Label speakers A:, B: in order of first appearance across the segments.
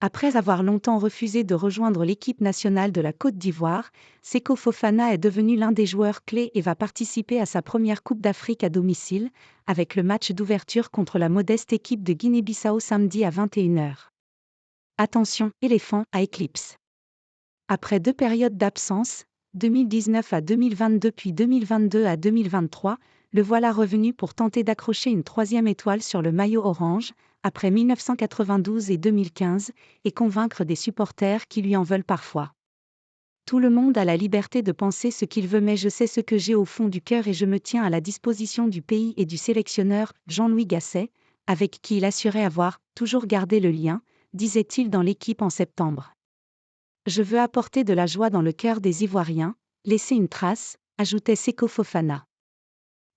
A: Après avoir longtemps refusé de rejoindre l'équipe nationale de la Côte d'Ivoire, Seko Fofana est devenu l'un des joueurs clés et va participer à sa première Coupe d'Afrique à domicile, avec le match d'ouverture contre la modeste équipe de Guinée-Bissau samedi à 21h. Attention, éléphant à éclipse. Après 2 périodes d'absence, 2019 à 2022 puis 2022 à 2023, le voilà revenu pour tenter d'accrocher une 3e étoile sur le maillot orange, après 1992 et 2015, et convaincre des supporters qui lui en veulent parfois. Tout le monde a la liberté de penser ce qu'il veut, mais je sais ce que j'ai au fond du cœur et je me tiens à la disposition du pays et du sélectionneur, Jean-Louis Gasset, avec qui il assurait avoir toujours gardé le lien, disait-il dans l'Équipe en septembre. Je veux apporter de la joie dans le cœur des Ivoiriens, laisser une trace, ajoutait Seko Fofana.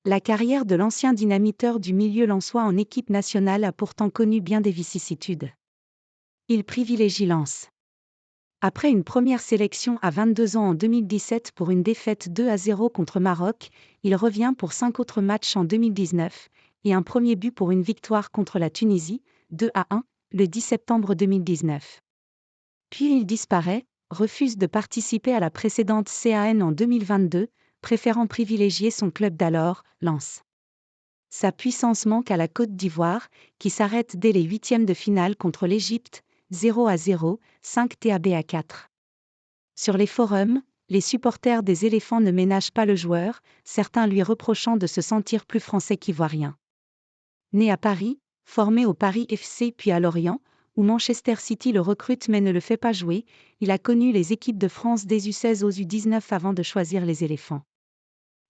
A: La carrière de l'ancien dynamiteur du milieu lensois en équipe nationale a pourtant connu bien des vicissitudes. Il privilégie Lens. Après une première sélection à 22 ans en 2017 pour une défaite 2-0 contre Maroc, il revient pour 5 autres matchs en 2019, et un premier but pour une victoire contre la Tunisie, 2-1, le 10 septembre 2019. Puis il disparaît, refuse de participer à la précédente CAN en 2022, préférant privilégier son club d'alors, Lens. Sa puissance manque à la Côte d'Ivoire, qui s'arrête dès les 8e de finale contre l'Égypte, 0-0, 5 TAB à 4. Sur les forums, les supporters des éléphants ne ménagent pas le joueur, certains lui reprochant de se sentir plus français qu'ivoirien. Né à Paris, formé au Paris FC puis à Lorient, où Manchester City le recrute mais ne le fait pas jouer, il a connu les équipes de France des U16 aux U19 avant de choisir les éléphants.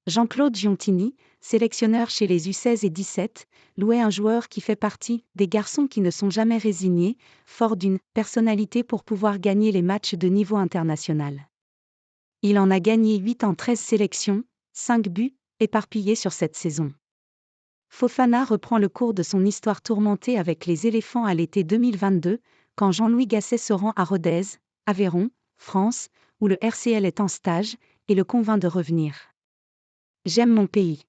A: Jean-Claude Giontini, sélectionneur chez les U16 et 17, louait un joueur qui fait partie des garçons qui ne sont jamais résignés, fort d'une personnalité pour pouvoir gagner les matchs de niveau international. Il en a gagné 8 en 13 sélections, 5 buts, éparpillés sur cette saison. Fofana reprend le cours de son histoire tourmentée avec les éléphants à l'été 2022, quand Jean-Louis Gasset se rend à Rodez, Aveyron, France, où le RCL est en stage, et le convainc de revenir. J'aime mon pays.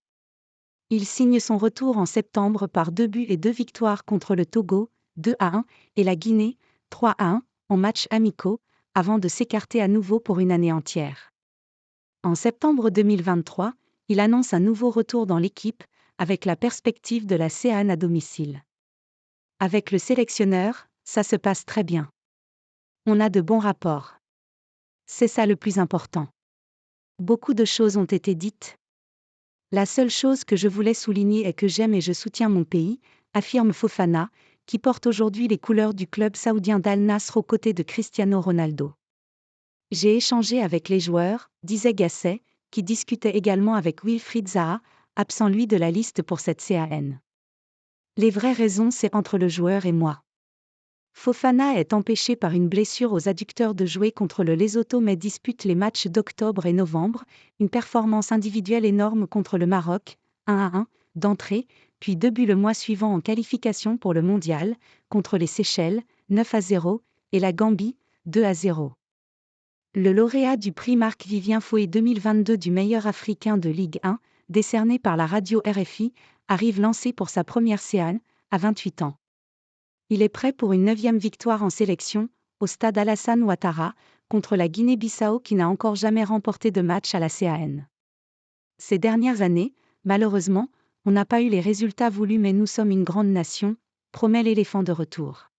A: Il signe son retour en septembre par 2 buts et 2 victoires contre le Togo, 2-1, et la Guinée, 3-1, en matchs amicaux, avant de s'écarter à nouveau pour une année entière. En septembre 2023, il annonce un nouveau retour dans l'équipe, avec la perspective de la CAN à domicile. Avec le sélectionneur, ça se passe très bien. On a de bons rapports. C'est ça le plus important. Beaucoup de choses ont été dites. La seule chose que je voulais souligner est que j'aime et je soutiens mon pays, affirme Fofana, qui porte aujourd'hui les couleurs du club saoudien d'Al Nasr aux côtés de Cristiano Ronaldo. J'ai échangé avec les joueurs, disait Gasset, qui discutait également avec Wilfried Zaha, absent lui de la liste pour cette CAN. Les vraies raisons, c'est entre le joueur et moi. Fofana est empêché par une blessure aux adducteurs de jouer contre le Lesotho mais dispute les matchs d'octobre et novembre, une performance individuelle énorme contre le Maroc, 1-1, d'entrée, puis 2 buts le mois suivant en qualification pour le mondial, contre les Seychelles, 9-0, et la Gambie, 2-0. Le lauréat du prix Marc-Vivien Foé 2022 du meilleur africain de Ligue 1, décerné par la radio RFI, arrive lancé pour sa première CAN, à 28 ans. Il est prêt pour une 9e victoire en sélection, au stade Alassane Ouattara, contre la Guinée-Bissau qui n'a encore jamais remporté de match à la CAN. Ces dernières années, malheureusement, on n'a pas eu les résultats voulus mais nous sommes une grande nation, promet l'éléphant de retour.